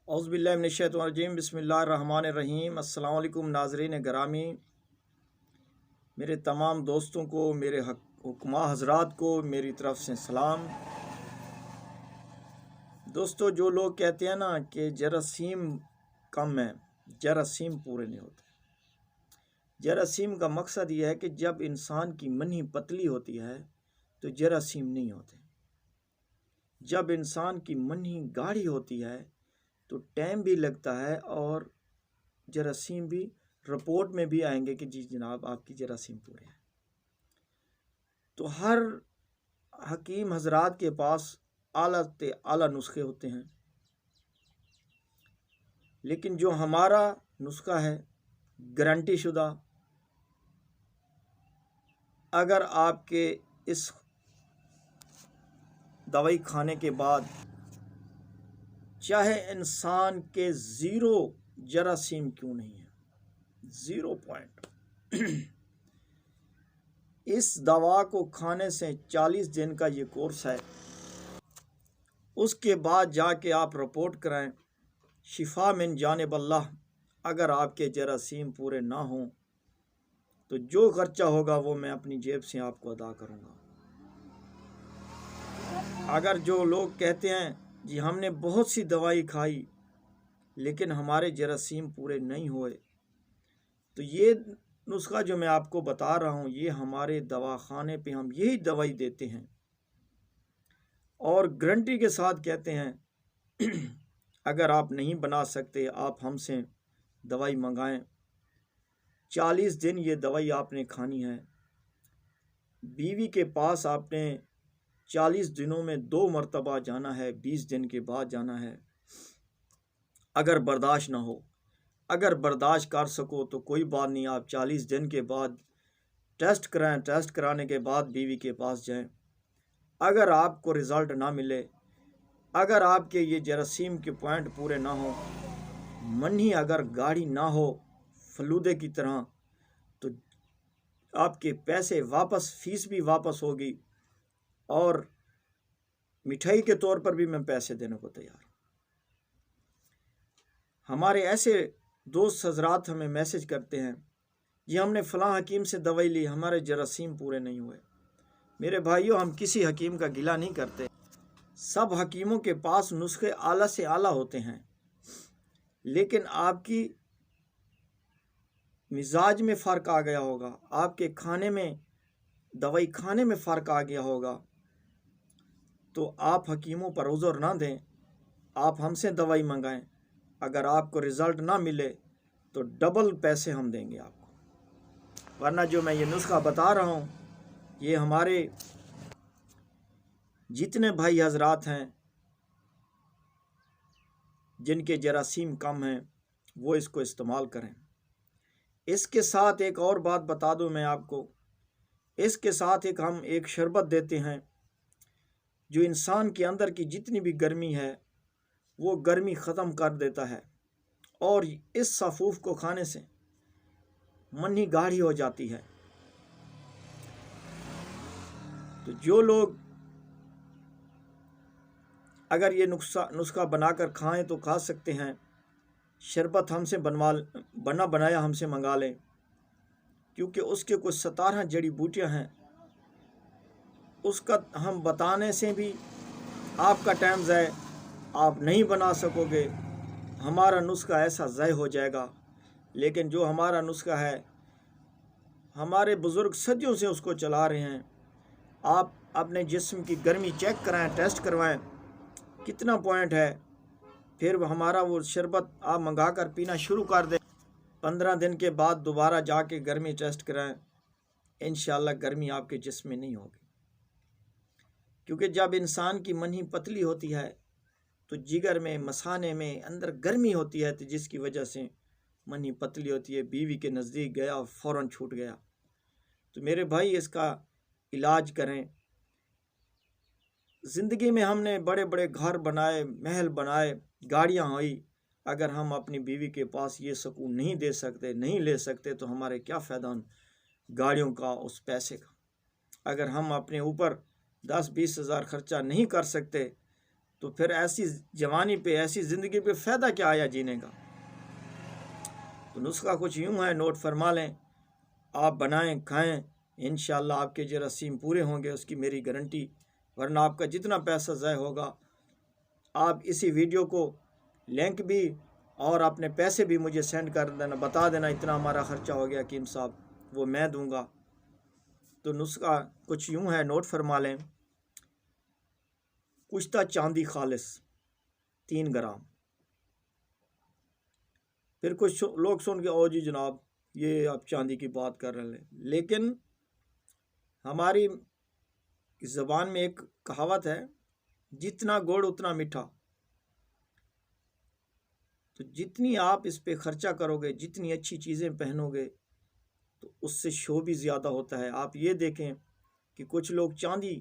औज़ुबिल्लाहि मिनश्शैतानिर्रजीम बिस्मिल्लाहिर्रहमानिर्रहीम। अस्सलाम वालेकुम नाज़रीन गिरामी, मेरे तमाम दोस्तों को, मेरे हुक्मा हज़रात को मेरी तरफ़ से सलाम। दोस्तों, जो लोग कहते हैं ना कि जरासीम कम है, जरासीम पूरे नहीं होते। जरासीम का मकसद ये है कि जब इंसान की मनी पतली होती है तो जरासीम नहीं होते। जब इंसान की मनी गाढ़ी होती है तो टाइम भी लगता है और जरासीम भी रिपोर्ट में भी आएंगे कि जी जनाब आपकी जरासीम पूरे हैं। तो हर हकीम हजरात के पास आला ते आला नुस्खे होते हैं, लेकिन जो हमारा नुस्खा है गारंटी शुदा, अगर आपके इस दवाई खाने के बाद चाहे इंसान के ज़ीरो जरासीम क्यों नहीं है, 0 पॉइंट, इस दवा को खाने से 40 दिन का ये कोर्स है, उसके बाद जाके आप रिपोर्ट कराएं, शिफा मिन जानिब अल्लाह। अगर आपके जरासीम पूरे ना हों तो जो खर्चा होगा वो मैं अपनी जेब से आपको अदा करूँगा। अगर जो लोग कहते हैं जी हमने बहुत सी दवाई खाई लेकिन हमारे जरासीम पूरे नहीं हुए, तो ये नुस्खा जो मैं आपको बता रहा हूँ ये हमारे दवाखाने पे हम यही दवाई देते हैं और गारंटी के साथ कहते हैं अगर आप नहीं बना सकते आप हमसे दवाई मंगाएं। 40 दिन ये दवाई आपने खानी है। बीवी के पास आपने 40 दिनों में 2 मरतबा जाना है, 20 दिन के बाद जाना है। अगर बर्दाश्त ना हो, अगर बर्दाश्त कर सको तो कोई बात नहीं, आप 40 दिन के बाद टेस्ट कराएं, टेस्ट कराने के बाद बीवी के पास जाएं। अगर आपको रिज़ल्ट ना मिले, अगर आपके ये जरासीम के पॉइंट पूरे ना हो, मनी अगर गाढ़ी ना हो फलूदे की तरह, तो आपके पैसे वापस, फीस भी वापस होगी और मिठाई के तौर पर भी मैं पैसे देने को तैयार हूँ। हमारे ऐसे दोस्त हजरात हमें मैसेज करते हैं जी हमने फ़लाँ हकीम से दवाई ली, हमारे जरासीम पूरे नहीं हुए। मेरे भाइयों, हम किसी हकीम का गिला नहीं करते, सब हकीमों के पास नुस्खे आला से आला होते हैं, लेकिन आपकी मिजाज में फ़र्क आ गया होगा, आपके खाने में, दवाई खाने में फ़र्क आ गया होगा। तो आप हकीमों पर उज़र ना दें, आप हमसे दवाई मंगाएं। अगर आपको रिज़ल्ट ना मिले तो डबल पैसे हम देंगे आपको, वरना जो मैं ये नुस्खा बता रहा हूँ ये हमारे जितने भाई हजरात हैं जिनके जरासीम कम हैं वो इसको इस्तेमाल करें। इसके साथ एक और बात बता दूं मैं आपको, इसके साथ हम एक शरबत देते हैं जो इंसान के अंदर की जितनी भी गर्मी है वो गर्मी ख़त्म कर देता है और इस सफ़ूफ को खाने से मनी गाढ़ी हो जाती है। तो जो लोग अगर ये नुस्खा बनाकर खाएं तो खा सकते हैं। शरबत हमसे बना बनाया हमसे मंगा लें, क्योंकि उसके कुछ 17 जड़ी बूटियाँ हैं, उसका हम बताने से भी आपका टाइम ज़ाय, आप नहीं बना सकोगे, हमारा नुस्खा ऐसा ज़ाय हो जाएगा। लेकिन जो हमारा नुस्खा है, हमारे बुज़ुर्ग सदियों से उसको चला रहे हैं। आप अपने जिस्म की गर्मी चेक कराएं, टेस्ट करवाएं कितना पॉइंट है, फिर हमारा वो शरबत आप मंगा कर पीना शुरू कर दें। 15 दिन के बाद दोबारा जाके गर्मी टेस्ट कराएं, इंशाअल्लाह गर्मी आपके जिस्म में नहीं होगी। क्योंकि जब इंसान की मनी पतली होती है तो जिगर में, मसाने में अंदर गर्मी होती है, तो जिसकी वजह से मनी पतली होती है। बीवी के नज़दीक गया और फ़ौरन छूट गया। तो मेरे भाई इसका इलाज करें। ज़िंदगी में हमने बड़े बड़े घर बनाए, महल बनाए, गाड़ियाँ हुई, अगर हम अपनी बीवी के पास ये सुकून नहीं दे सकते, नहीं ले सकते, तो हमारे क्या फ़ायदा उन गाड़ियों का, उस पैसे का। अगर हम अपने ऊपर 10-20 हज़ार ख़र्चा नहीं कर सकते तो फिर ऐसी जवानी पे, ऐसी ज़िंदगी पे फ़ायदा क्या आया जीने का। तो नुस्खा कुछ यूँ है, नोट फरमा लें, आप बनाएं खाएं, इंशाअल्लाह आपके जरासीम पूरे होंगे, उसकी मेरी गारंटी। वरना आपका जितना पैसा ज़ाय होगा, आप इसी वीडियो को लिंक भी और अपने पैसे भी मुझे सेंड कर देना, बता देना इतना हमारा ख़र्चा हो गया हकीम साहब, वो मैं दूंगा। तो नुस्खा कुछ यूँ है, नोट फरमा लें। कुश्ता चांदी खालिस 3 ग्राम। फिर कुछ लोग सुन के, ओ जी जनाब ये आप चांदी की बात कर रहे हैं, लेकिन हमारी ज़बान में एक कहावत है, जितना गुड़ उतना मीठा। तो जितनी आप इस पे ख़र्चा करोगे, जितनी अच्छी चीज़ें पहनोगे, तो उससे शो भी ज़्यादा होता है। आप ये देखें कि कुछ लोग चांदी,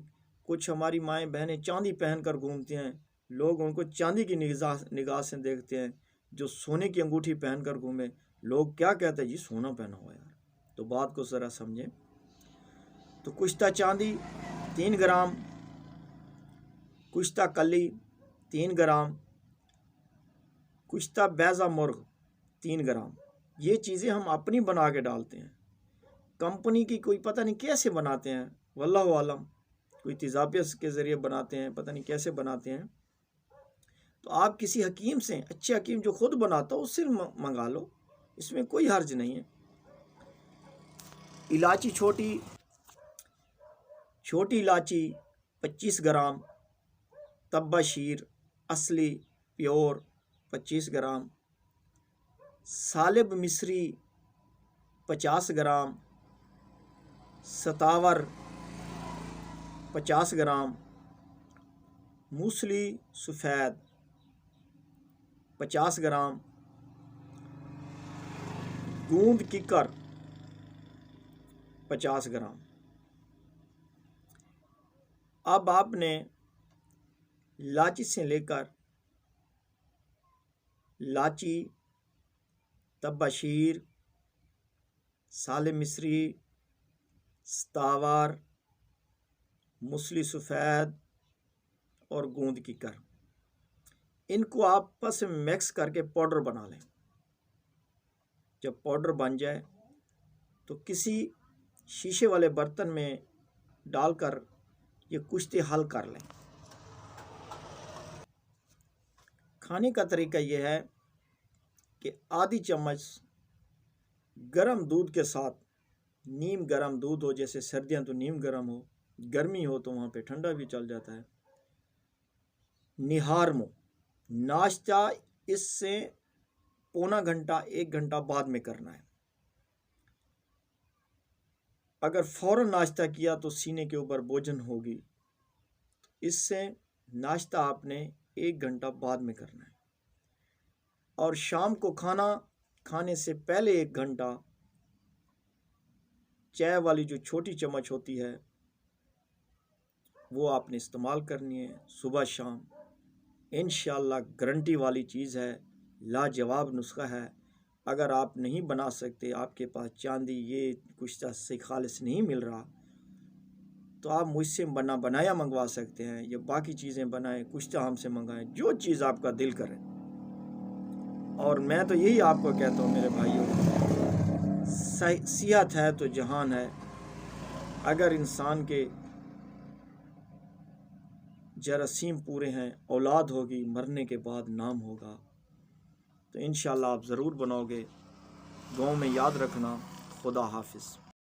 कुछ हमारी माएँ बहनें चांदी पहन कर घूमती हैं, लोग उनको चांदी की निगाह से देखते हैं। जो सोने की अंगूठी पहन कर घूमे, लोग क्या कहते हैं, जी सोना पहना हुआ यार। तो बात को ज़रा समझें। तो कुश्ता चांदी 3 ग्राम, कुश्ता कली 3 ग्राम, कुश्ता बैज़ा मुर्ग 3 ग्राम। ये चीज़ें हम अपनी बना के डालते हैं, कंपनी की कोई पता नहीं कैसे बनाते हैं, वल्लाहु आलम, कोई तेज़ाबियत के ज़रिए बनाते हैं, पता नहीं कैसे बनाते हैं। तो आप किसी हकीम से, अच्छे हकीम जो खुद बनाता हो, उससे मंगा लो, इसमें कोई हर्ज नहीं है। इलायची छोटी इलायची 25 ग्राम, तब्बा शीर असली प्योर 25 ग्राम, सालिब मिस्री 50 ग्राम, सतावर 50 ग्राम, मूसली सफ़ेद 50 ग्राम, गूंद किकर 50 ग्राम। अब आपने इलायची से लेकर इलायची, तब्बाशीर, साले मिस्री, सतावर, मूसली सफ़ेद और गूंद किकर, इनको आपस में मिक्स करके पाउडर बना लें। जब पाउडर बन जाए तो किसी शीशे वाले बर्तन में डालकर ये कुश्ती हल कर लें। खाने का तरीका ये है कि आधी चम्मच गरम दूध के साथ, नीम गरम दूध हो, जैसे सर्दियाँ तो नीम गरम हो, गर्मी हो तो वहाँ पे ठंडा भी चल जाता है, निहारमो। नाश्ता इससे पौना घंटा 1 घंटा बाद में करना है। अगर फ़ौरन नाश्ता किया तो सीने के ऊपर बोझन होगी, इससे नाश्ता आपने 1 घंटा बाद में करना है। और शाम को खाना खाने से पहले 1 घंटा चाय वाली जो छोटी चम्मच होती है वो आपने इस्तेमाल करनी है सुबह शाम। इंशाअल्लाह गारंटी वाली चीज़ है, लाजवाब नुस्खा है। अगर आप नहीं बना सकते, आपके पास चांदी ये कुश्ता से खालिस नहीं मिल रहा, तो आप मुझसे बनाया मंगवा सकते हैं, या बाकी चीज़ें बनाएं, कुश्ता हमसे मंगाएं, जो चीज़ आपका दिल करे। और मैं तो यही आपको कहता हूँ मेरे भाइयों, सेहत है तो जहान है। अगर इंसान के जरासीम पूरे हैं, औलाद होगी, मरने के बाद नाम होगा। तो इंशाअल्लाह आप ज़रूर बनाओगे। दुआओं में याद रखना। खुदा हाफिज़।